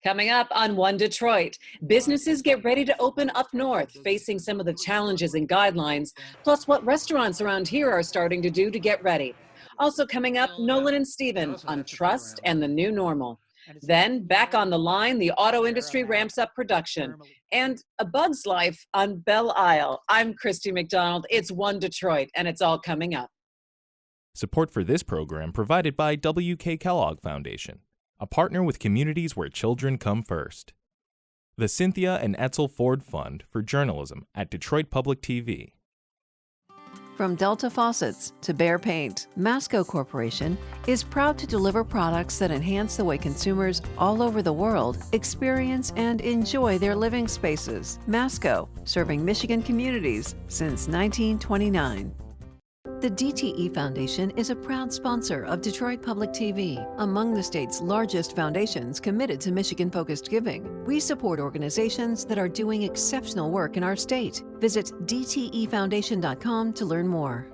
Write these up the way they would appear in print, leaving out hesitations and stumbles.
Coming up on One Detroit, businesses get ready to open up north, facing some of the challenges and guidelines, plus what restaurants around here are starting to do to get ready. Also coming up, Nolan and Stephen on trust and the new normal. Then, back on the line, the auto industry ramps up production. And A Bug's Life on Belle Isle. I'm Christy McDonald. It's One Detroit, and it's all coming up. Support for this program provided by W.K. Kellogg Foundation, a partner with communities where children come first. The Cynthia and Etzel Ford Fund for Journalism at Detroit Public TV. From Delta Faucets to Behr Paint, MASCO Corporation is proud to deliver products that enhance the way consumers all over the world experience and enjoy their living spaces. MASCO, serving Michigan communities since 1929. The DTE Foundation is a proud sponsor of Detroit Public TV, among the state's largest foundations committed to Michigan-focused giving. We support organizations that are doing exceptional work in our state. Visit dtefoundation.com to learn more.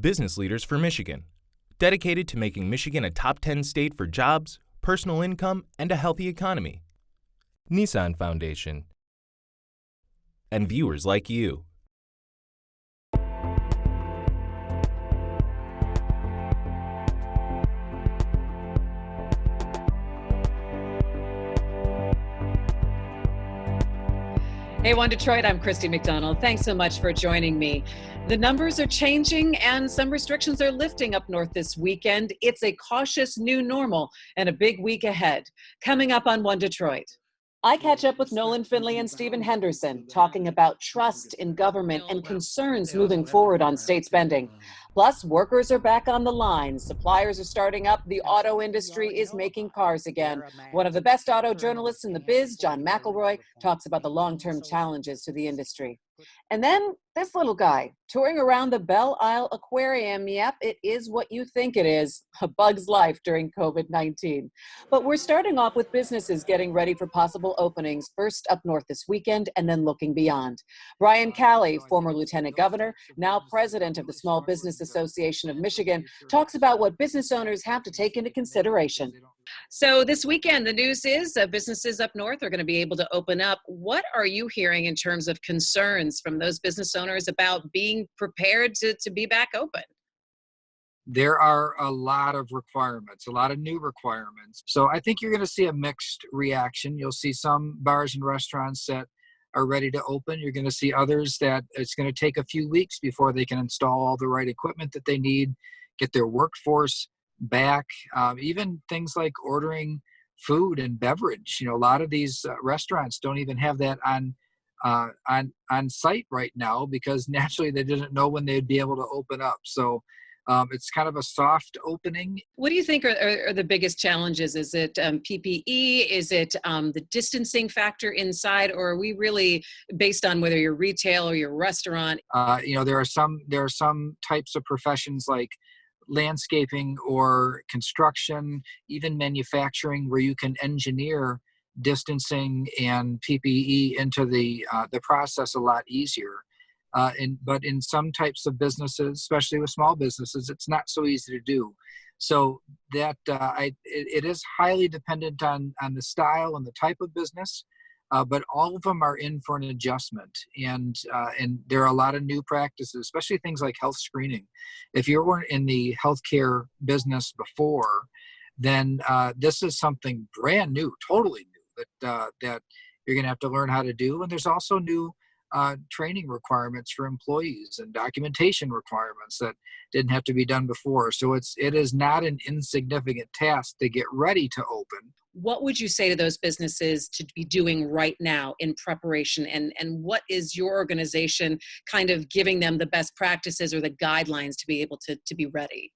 Business Leaders for Michigan, dedicated to making Michigan a top 10 state for jobs, personal income, and a healthy economy. NISSAN Foundation, and viewers like you. Hey, One Detroit, I'm Christy McDonald. Thanks so much for joining me. The numbers are changing and some restrictions are lifting up north this weekend. It's a cautious new normal and a big week ahead. Coming up on One Detroit, I catch up with Nolan Finley and Stephen Henderson talking about trust in government and concerns moving forward on state spending. Plus, workers are back on the line. Suppliers are starting up. The auto industry is making cars again. One of the best auto journalists in the biz, John McElroy, talks about the long-term challenges to the industry. And then this little guy touring around the Belle Isle Aquarium. Yep, it is what you think it is, a bug's life during COVID-19. But we're starting off with businesses getting ready for possible openings, first up north this weekend and then looking beyond. Brian Calley, former lieutenant governor, now president of the Small Business Association of Michigan, talks about what business owners have to take into consideration. So this weekend, the news is businesses up north are going to be able to open up. What are you hearing in terms of concerns from those business owners about being prepared to be back open? There are a lot of requirements, a lot of new requirements. So I think you're going to see a mixed reaction. You'll see some bars and restaurants that are ready to open. You're going to see others that it's going to take a few weeks before they can install all the right equipment that they need, get their workforce back, even things like ordering food and beverage. You know, a lot of these restaurants don't even have that on site right now because naturally they didn't know when they'd be able to open up. So it's kind of a soft opening. What do you think are the biggest challenges? Is it PPE? Is it the distancing factor inside? Or are we really based on whether you're retail or you're restaurant? There are some types of professions like landscaping or construction, even manufacturing, where you can engineer distancing and PPE into the process a lot easier. But in some types of businesses, especially with small businesses, it's not so easy to do. So that it is highly dependent on the style and the type of business. But all of them are in for an adjustment, and there are a lot of new practices, especially things like health screening. If you weren't in the healthcare business before, then this is something brand new, totally new that you're going to have to learn how to do. And there's also new training requirements for employees and documentation requirements that didn't have to be done before. So it is not an insignificant task to get ready to open. What would you say to those businesses to be doing right now in preparation? And what is your organization kind of giving them the best practices or the guidelines to be able to be ready?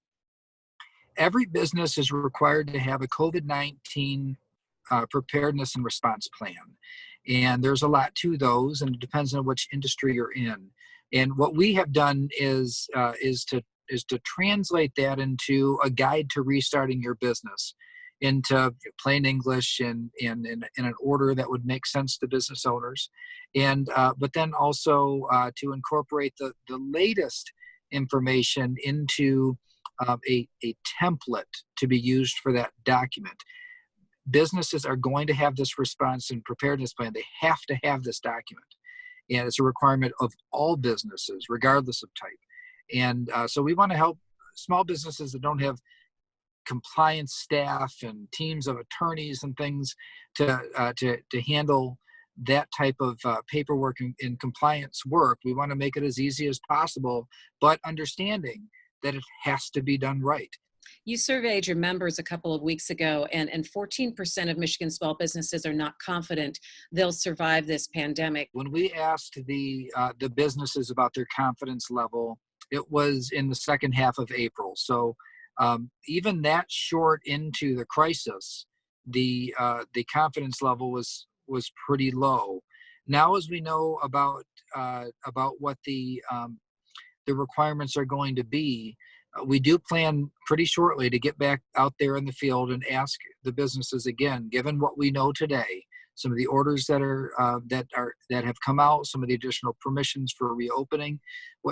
Every business is required to have a COVID-19 preparedness and response plan. And there's a lot to those, and it depends on which industry you're in. And what we have done is to translate that into a guide to restarting your business into plain English and in an order that would make sense to business owners. And but then also to incorporate the latest information into a template to be used for that document. businesses are going to have this response and preparedness plan. They have to have this document. And it's a requirement of all businesses, regardless of type. And so we want to help small businesses that don't have compliance staff and teams of attorneys and things to handle that type of paperwork and compliance work. We want to make it as easy as possible, but understanding that it has to be done right. You surveyed your members a couple of weeks ago, and 14% of Michigan small businesses are not confident they'll survive this pandemic. When we asked the businesses about their confidence level, it was in the second half of April. So even that short into the crisis, the confidence level was pretty low. Now, as we know about what the requirements are going to be, we do plan pretty shortly to get back out there in the field and ask the businesses again, given what we know today, some of the orders that have come out, some of the additional permissions for reopening.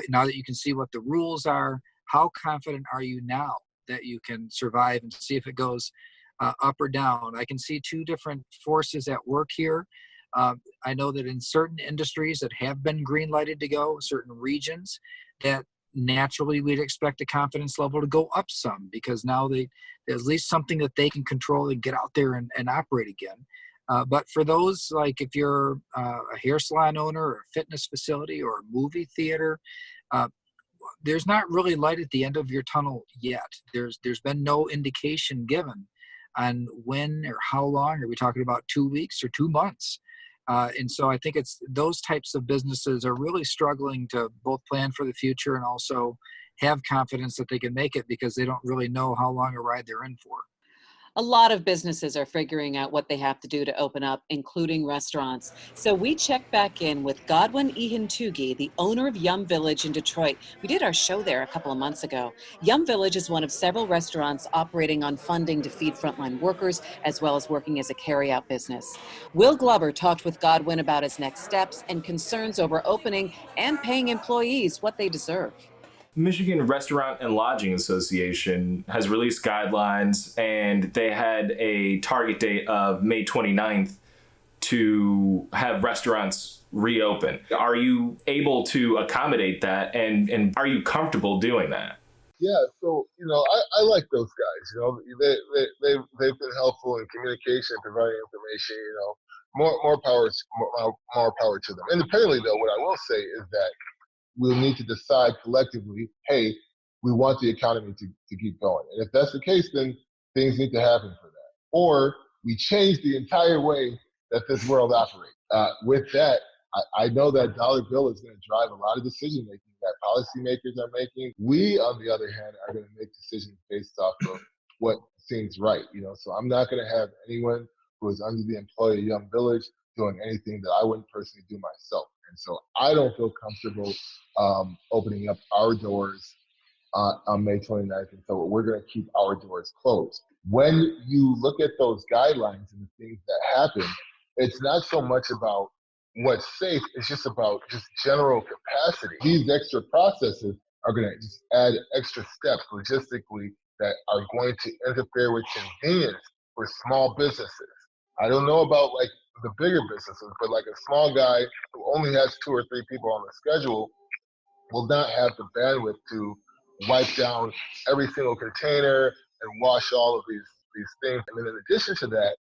Now that you can see what the rules are, how confident are you now that you can survive, and see if it goes up or down? I can see two different forces at work here. I know that in certain industries that have been green lighted to go, certain regions, that naturally we'd expect the confidence level to go up some, because now there's at least something that they can control and get out there and operate again. But for those, like if you're a hair salon owner or a fitness facility or a movie theater, there's not really light at the end of your tunnel yet. There's been no indication given on when or how long. Are we talking about 2 weeks or 2 months? And so I think it's those types of businesses are really struggling to both plan for the future and also have confidence that they can make it, because they don't really know how long a ride they're in for. A lot of businesses are figuring out what they have to do to open up, including restaurants. So we checked back in with Godwin Ihentuge, the owner of YumVillage in Detroit. We did our show there a couple of months ago. YumVillage is one of several restaurants operating on funding to feed frontline workers, as well as working as a carryout business. Will Glover talked with Godwin about his next steps and concerns over opening and paying employees what they deserve. Michigan Restaurant and Lodging Association has released guidelines, and they had a target date of May 29th to have restaurants reopen. Are you able to accommodate that, and are you comfortable doing that? Yeah, so I like those guys. They've been helpful in communication, providing information. More power to them. Independently, though, what I will say is that we'll need to decide collectively, hey, we want the economy to keep going. And if that's the case, then things need to happen for that. Or we change the entire way that this world operates. With that, I know that dollar bill is going to drive a lot of decision making that policymakers are making. We, on the other hand, are going to make decisions based off of what seems right. So I'm not going to have anyone who is under the employ of YumVillage doing anything that I wouldn't personally do myself. And so I don't feel comfortable opening up our doors on May 29th. And so we're going to keep our doors closed. When you look at those guidelines and the things that happen, it's not so much about what's safe. It's just about just general capacity. These extra processes are going to just add extra steps logistically that are going to interfere with convenience for small businesses. I don't know about like the bigger businesses, but like a small guy who only has 2 or 3 people on the schedule will not have the bandwidth to wipe down every single container and wash all of these things. And then in addition to that,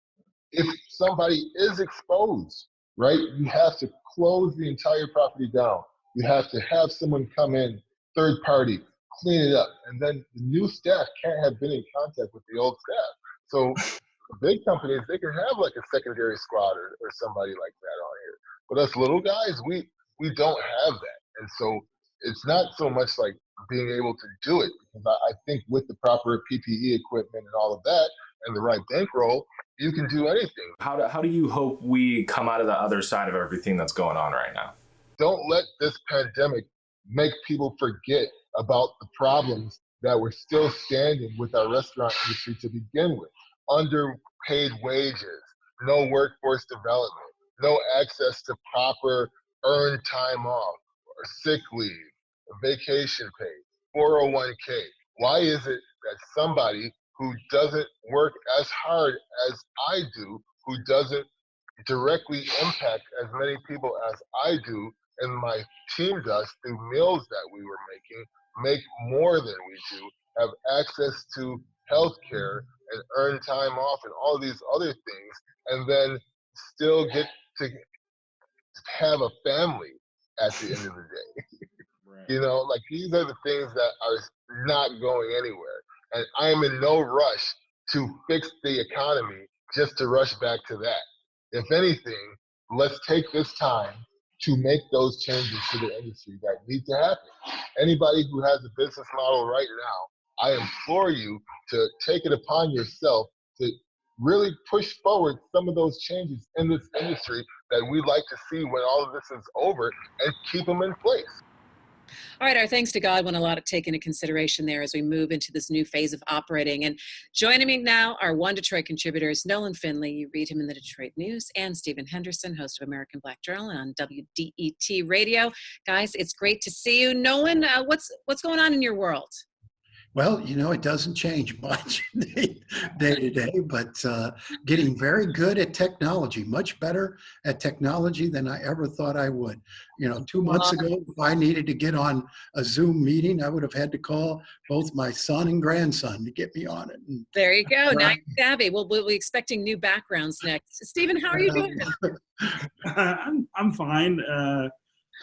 if somebody is exposed, right, you have to close the entire property down. You have to have someone come in, third party, clean it up. And then the new staff can't have been in contact with the old staff. So big companies, they can have like a secondary squad or somebody like that on here. But us little guys, we don't have that. And so it's not so much like being able to do it, because I think with the proper PPE equipment and all of that and the right bankroll, you can do anything. How do you hope we come out of the other side of everything that's going on right now? Don't let this pandemic make people forget about the problems that were still standing with our restaurant industry to begin with. Underpaid wages, no workforce development, no access to proper earned time off or sick leave, vacation pay, 401k. Why is it that somebody who doesn't work as hard as I do, who doesn't directly impact as many people as I do, and my team does through meals that we were making, make more than we do, have access to health care and earn time off and all these other things, and then still get to have a family at the end of the day. Right. You know, like these are the things that are not going anywhere. And I am in no rush to fix the economy just to rush back to that. If anything, let's take this time to make those changes to the industry that need to happen. Anybody who has a business model right now, I implore you to take it upon yourself to really push forward some of those changes in this industry that we'd like to see when all of this is over, and keep them in place. All right, our thanks to Godwin, a lot of take into consideration there as we move into this new phase of operating. And joining me now are One Detroit contributors, Nolan Finley, you read him in the Detroit News, and Stephen Henderson, host of American Black Journal on WDET Radio. Guys, it's great to see you. Nolan, what's going on in your world? Well, you know, it doesn't change much day to day, but getting very good at technology, much better at technology than I ever thought I would. You know, 2 months ago, if I needed to get on a Zoom meeting, I would have had to call both my son and grandson to get me on it. And there you go. Now you're savvy. We'll be expecting new backgrounds next. Stephen, how are you doing? I'm fine.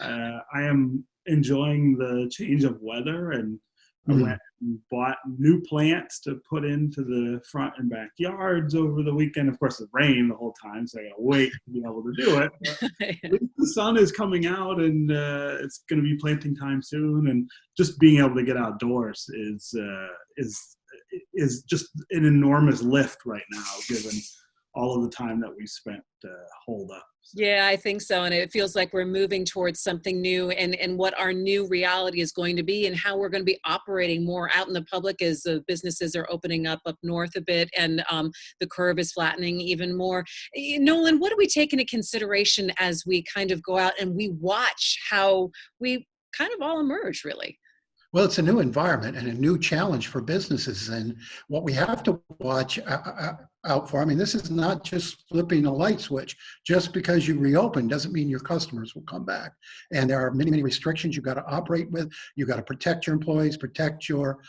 I am enjoying the change of weather, and I went and bought new plants to put into the front and backyards over the weekend. Of course, it rained the whole time, so I got to wait to be able to do it. But at least the sun is coming out, and it's going to be planting time soon. And just being able to get outdoors is just an enormous lift right now, given all of the time that we spent holed up. Yeah, I think so. And it feels like we're moving towards something new, and what our new reality is going to be, and how we're going to be operating more out in the public as businesses are opening up north a bit, and the curve is flattening even more. Nolan, what do we take into consideration as we kind of go out and we watch how we kind of all emerge, really? Well, it's a new environment and a new challenge for businesses. And what we have to watch out for, I mean, this is not just flipping a light switch. Just because you reopen doesn't mean your customers will come back. And there are many, many restrictions you've got to operate with. You've got to protect your employees, protect your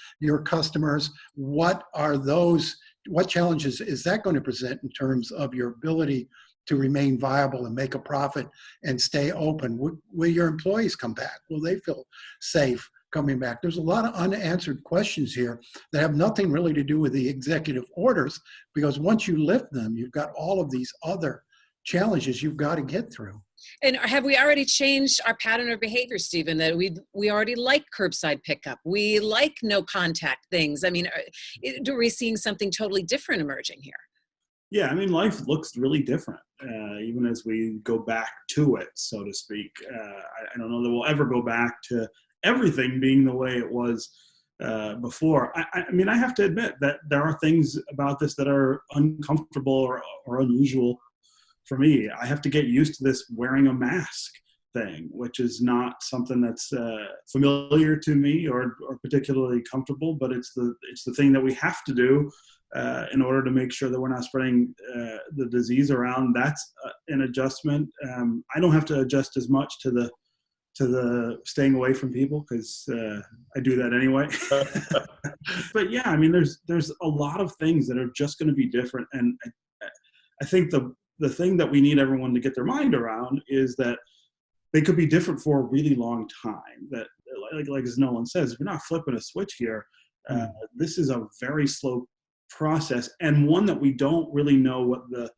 customers. What are those? What challenges is that going to present in terms of your ability to remain viable and make a profit and stay open? Will your employees come back? Will they feel safe coming back? There's a lot of unanswered questions here that have nothing really to do with the executive orders, because once you lift them, you've got all of these other challenges you've got to get through. And have we already changed our pattern of behavior, Stephen, that we already like curbside pickup? We like no contact things. I mean, are we seeing something totally different emerging here? Yeah, I mean, life looks really different, even as we go back to it, so to speak. I don't know that we'll ever go back to everything being the way it was before. I mean, I have to admit that there are things about this that are uncomfortable or unusual for me. I have to get used to this wearing a mask thing, which is not something that's familiar to me or particularly comfortable, but it's the thing that we have to do in order to make sure that we're not spreading the disease around. That's an adjustment. I don't have to adjust as much to the staying away from people, because I do that anyway. But yeah, I mean, there's a lot of things that are just going to be different. And I think the thing that we need everyone to get their mind around is that they could be different for a really long time. That, like as Nolan says, we're not flipping a switch here. This is a very slow process, and one that we don't really know what the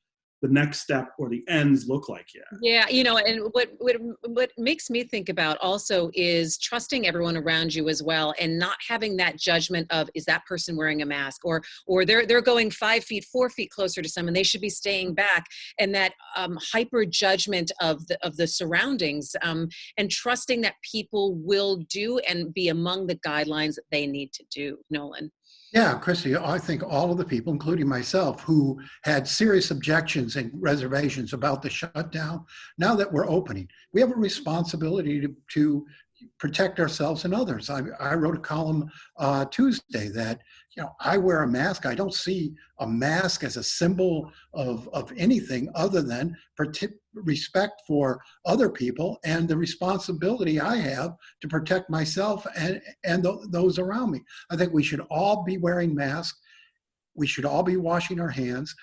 next step or the ends look like yet. Yeah, you know, and what makes me think about also is trusting everyone around you as well, and not having that judgment of, is that person wearing a mask, or they're going 5 feet, 4 feet closer to someone, they should be staying back, and that hyper judgment of the surroundings, and trusting that people will do and be among the guidelines that they need to do. Nolan. Yeah, Christy, I think all of the people, including myself, who had serious objections and reservations about the shutdown, now that we're opening, we have a responsibility to protect ourselves and others. I wrote a column Tuesday that, I wear a mask. I don't see a mask as a symbol of anything other than respect for other people and the responsibility I have to protect myself and those around me. I think we should all be wearing masks. We should all be washing our hands.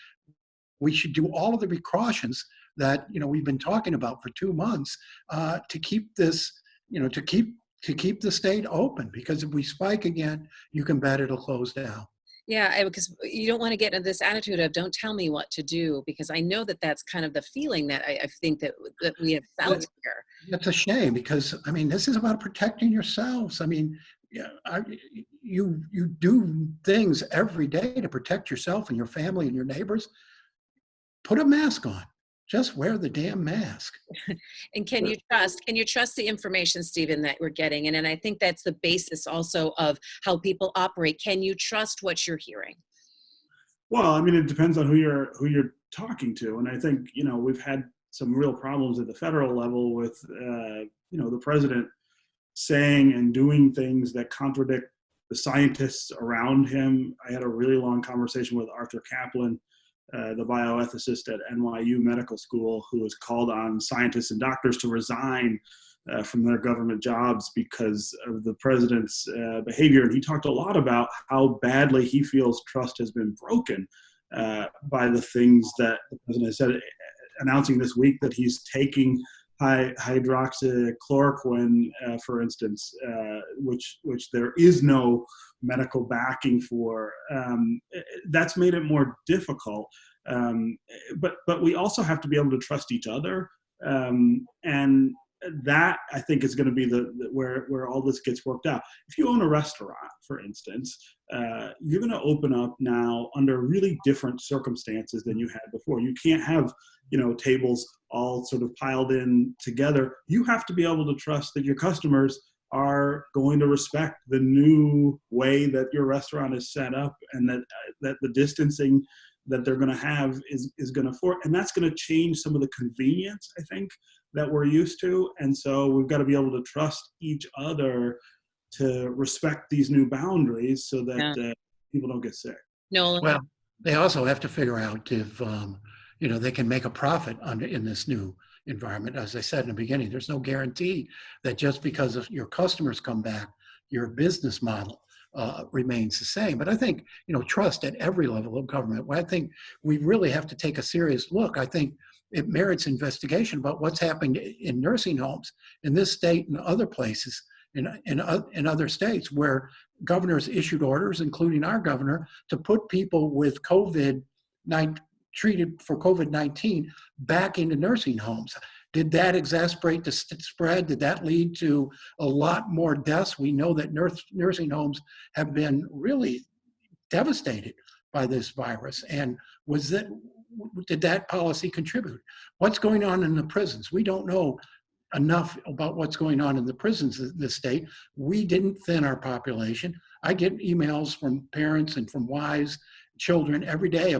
We should do all of the precautions that we've been talking about for 2 months to keep this, to keep the state open, because if we spike again, you can bet it'll close down. Yeah, because you don't want to get into this attitude of don't tell me what to do, because I know that that's kind of the feeling that I think that we have felt here. It's a shame because, this is about protecting yourselves. You do things every day to protect yourself and your family and your neighbors. Put a mask on. Just wear the damn mask. And can you trust the information, Stephen, that we're getting? And I think that's the basis also of how people operate. Can you trust what you're hearing? Well, it depends on who you're talking to. And I think, we've had some real problems at the federal level with, the president saying and doing things that contradict the scientists around him. I had a really long conversation with Arthur Kaplan, the bioethicist at NYU Medical School, who has called on scientists and doctors to resign from their government jobs because of the president's behavior. And he talked a lot about how badly he feels trust has been broken by the things that the president has said, announcing this week that he's taking hydroxychloroquine, for instance, which there is no medical backing for. That's made it more difficult. But we also have to be able to trust each other. And that, I think, is going to be where all this gets worked out. If you own a restaurant, for instance, you're going to open up now under really different circumstances than you had before. You can't have, tables all sort of piled in together. You have to be able to trust that your customers are going to respect the new way that your restaurant is set up, and that the distancing that they're going to have is going to afford, and that's going to change some of the convenience, I think, that we're used to. And so we've got to be able to trust each other to respect these new boundaries so that people don't get sick. Nolan. Well, they also have to figure out if they can make a profit in this new environment. As I said in the beginning, there's no guarantee that just because of your customers come back, your business model remains the same. But I think, trust at every level of government. Well, I think we really have to take a serious look. I think it merits investigation about what's happening in nursing homes in this state and other places, in other states where governors issued orders, including our governor, to put people with treated for COVID-19 back into nursing homes. Did that exacerbate the spread? Did that lead to a lot more deaths? We know that nursing homes have been really devastated by this virus. And did that policy contribute? What's going on in the prisons? We don't know enough about what's going on in the prisons in this state. We didn't thin our population. I get emails from parents and from wives, children every day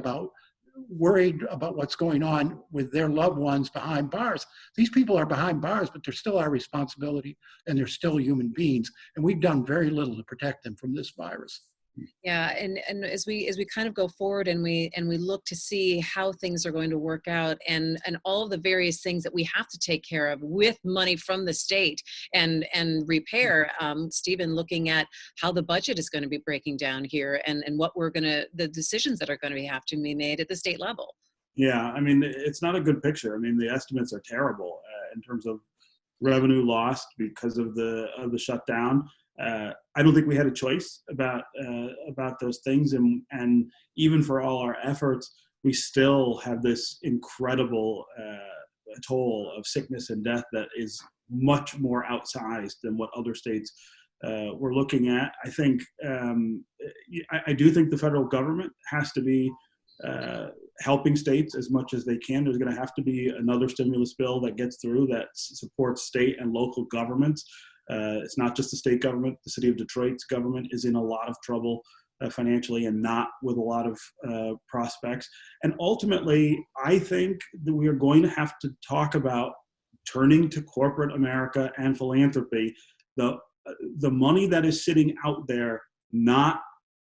worried about what's going on with their loved ones behind bars. These people are behind bars, but they're still our responsibility, and they're still human beings. And we've done very little to protect them from this virus. Yeah, and as we kind of go forward and we look to see how things are going to work out, and all of the various things that we have to take care of with money from the state and repair, Stephen, looking at how the budget is going to be breaking down here, and what the decisions that are going to have to be made at the state level. Yeah, it's not a good picture. The estimates are terrible in terms of revenue lost because of the shutdown. I don't think we had a choice about those things, and even for all our efforts, we still have this incredible toll of sickness and death that is much more outsized than what other states were looking at. I think I do think the federal government has to be helping states as much as they can. There's going to have to be another stimulus bill that gets through that supports state and local governments. It's not just the state government. The city of Detroit's government is in a lot of trouble financially, and not with a lot of prospects. And ultimately, I think that we are going to have to talk about turning to corporate America and philanthropy. The money that is sitting out there, not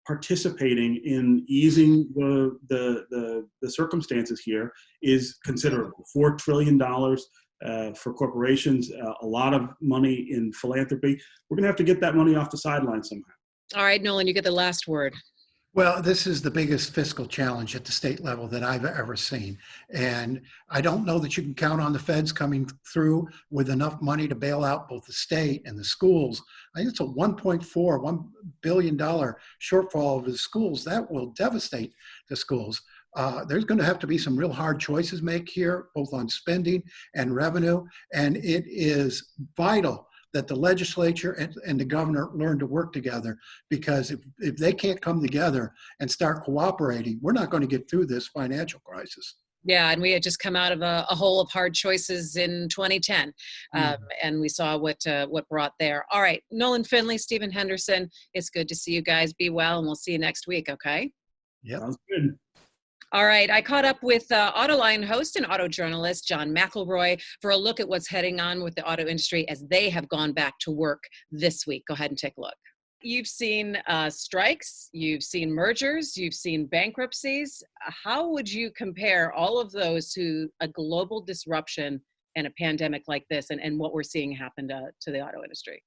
participating in easing the circumstances here is considerable. $4 trillion for corporations, a lot of money in philanthropy. We're going to have to get that money off the sidelines somehow. All right, Nolan, you get the last word. Well, this is the biggest fiscal challenge at the state level that I've ever seen. And I don't know that you can count on the feds coming through with enough money to bail out both the state and the schools. I think it's a $1 billion shortfall of the schools. That will devastate the schools. There's going to have to be some real hard choices made here, both on spending and revenue. And it is vital that the legislature and the governor learn to work together, because if they can't come together and start cooperating, we're not going to get through this financial crisis. Yeah, and we had just come out of a hole of hard choices in 2010, and we saw what brought there. All right, Nolan Finley, Stephen Henderson, it's good to see you guys. Be well, and we'll see you next week, okay? Yeah. Sounds good. All right, I caught up with Autoline host and auto journalist John McElroy for a look at what's heading on with the auto industry as they have gone back to work this week. Go ahead and take a look. You've seen strikes, you've seen mergers, you've seen bankruptcies. How would you compare all of those to a global disruption and a pandemic like this, and what we're seeing happen to the auto industry?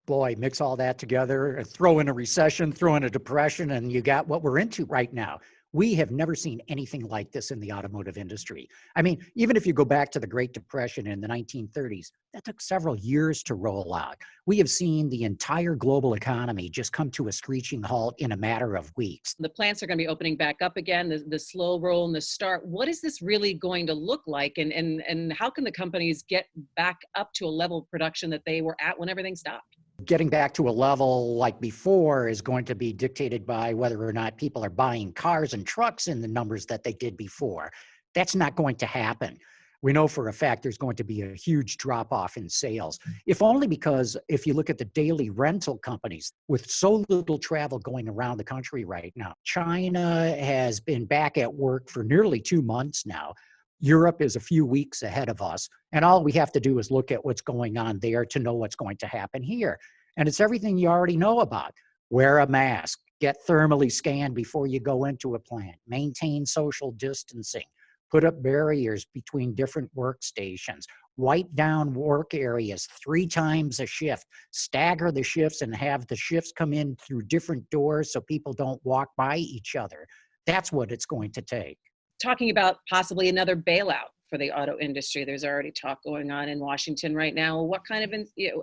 Boy, mix all that together, throw in a recession, throw in a depression, and you got what we're into right now. We have never seen anything like this in the automotive industry. I mean, even if you go back to the Great Depression in the 1930s, that took several years to roll out. We have seen the entire global economy just come to a screeching halt in a matter of weeks. The plants are going to be opening back up again, the slow roll and the start. What is this really going to look like? And how can the companies get back up to a level of production that they were at when everything stopped? Getting back to a level like before is going to be dictated by whether or not people are buying cars and trucks in the numbers that they did before. That's not going to happen. We know for a fact there's going to be a huge drop-off in sales, if only because if you look at the daily rental companies, with so little travel going around the country right now, China has been back at work for nearly 2 months now. Europe is a few weeks ahead of us, and all we have to do is look at what's going on there to know what's going to happen here. And it's everything you already know about. Wear a mask, get thermally scanned before you go into a plant, maintain social distancing, put up barriers between different workstations, wipe down work areas 3 times a shift, stagger the shifts and have the shifts come in through different doors so people don't walk by each other. That's what it's going to take. Talking about possibly another bailout for the auto industry. There's already talk going on in Washington right now. What kind of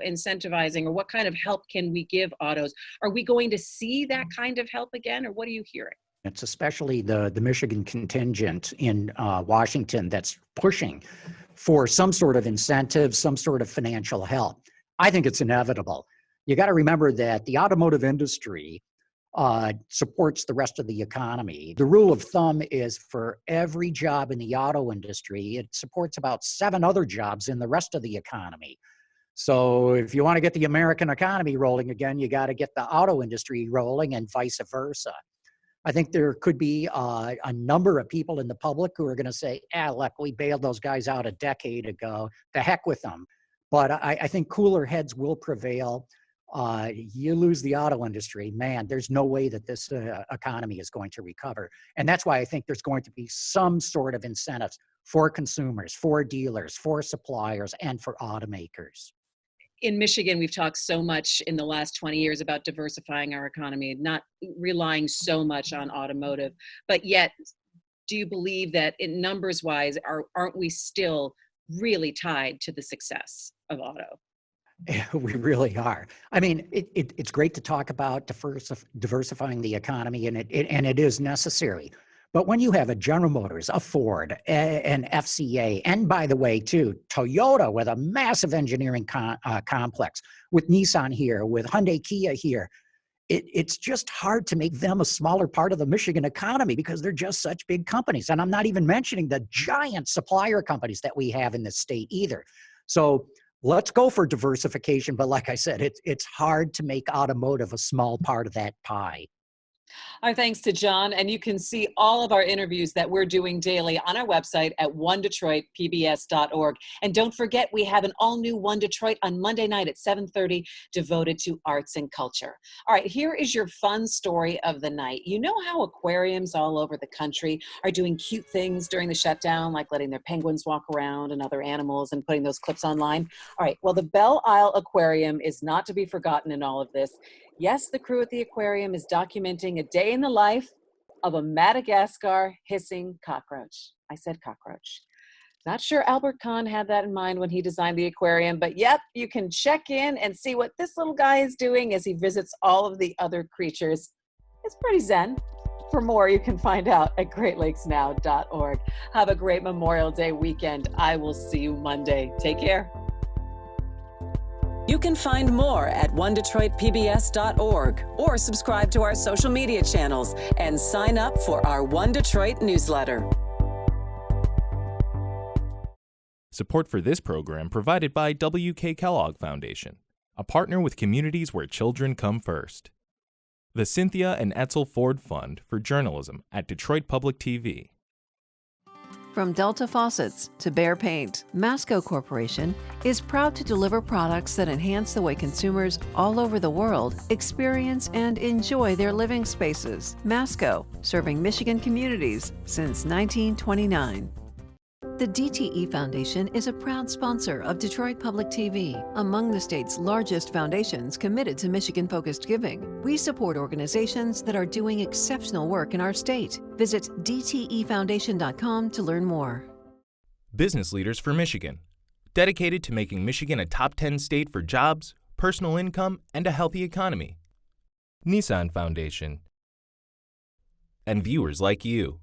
incentivizing or what kind of help can we give autos? Are we going to see that kind of help again, or what are you hearing? It's especially the Michigan contingent in Washington that's pushing for some sort of incentive, some sort of financial help. I think it's inevitable. You got to remember that the automotive industry supports the rest of the economy. The rule of thumb is for every job in the auto industry, it supports about 7 other jobs in the rest of the economy. So if you want to get the American economy rolling again, you got to get the auto industry rolling and vice versa. I think there could be a number of people in the public who are going to say, look, we bailed those guys out a decade ago. The heck with them. But I think cooler heads will prevail. You lose the auto industry, man, there's no way that this economy is going to recover. And that's why I think there's going to be some sort of incentives for consumers, for dealers, for suppliers, and for automakers. In Michigan, we've talked so much in the last 20 years about diversifying our economy, not relying so much on automotive. But yet, do you believe that in numbers wise, aren't we still really tied to the success of auto? We really are. I mean, it's great to talk about diversifying the economy, and it is necessary. But when you have a General Motors, a Ford, an FCA, and by the way, too, Toyota with a massive engineering complex, with Nissan here, with Hyundai Kia here, it's just hard to make them a smaller part of the Michigan economy because they're just such big companies. And I'm not even mentioning the giant supplier companies that we have in this state either. So let's go for diversification. But like I said, it's hard to make automotive a small part of that pie. Our thanks to John, and you can see all of our interviews that we're doing daily on our website at onedetroitpbs.org. And don't forget, we have an all-new One Detroit on Monday night at 7:30 devoted to arts and culture. All right, here is your fun story of the night. You know how aquariums all over the country are doing cute things during the shutdown, like letting their penguins walk around and other animals and putting those clips online? All right, well, the Belle Aquarium is not to be forgotten in all of this. Yes, the crew at the aquarium is documenting a day in the life of a Madagascar hissing cockroach. I said cockroach. Not sure Albert Kahn had that in mind when he designed the aquarium, but yep, you can check in and see what this little guy is doing as he visits all of the other creatures. It's pretty zen. For more, you can find out at greatlakesnow.org. Have a great Memorial Day weekend. I will see you Monday. Take care. You can find more at onedetroitpbs.org or subscribe to our social media channels and sign up for our One Detroit newsletter. Support for this program provided by W.K. Kellogg Foundation, a partner with communities where children come first. The Cynthia and Etzel Ford Fund for Journalism at Detroit Public TV. From Delta Faucets to Behr Paint, MASCO Corporation is proud to deliver products that enhance the way consumers all over the world experience and enjoy their living spaces. MASCO, serving Michigan communities since 1929. The DTE Foundation is a proud sponsor of Detroit Public TV, among the state's largest foundations committed to Michigan-focused giving. We support organizations that are doing exceptional work in our state. Visit dtefoundation.com to learn more. Business Leaders for Michigan, dedicated to making Michigan a top 10 state for jobs, personal income, and a healthy economy. NISSAN Foundation, and viewers like you.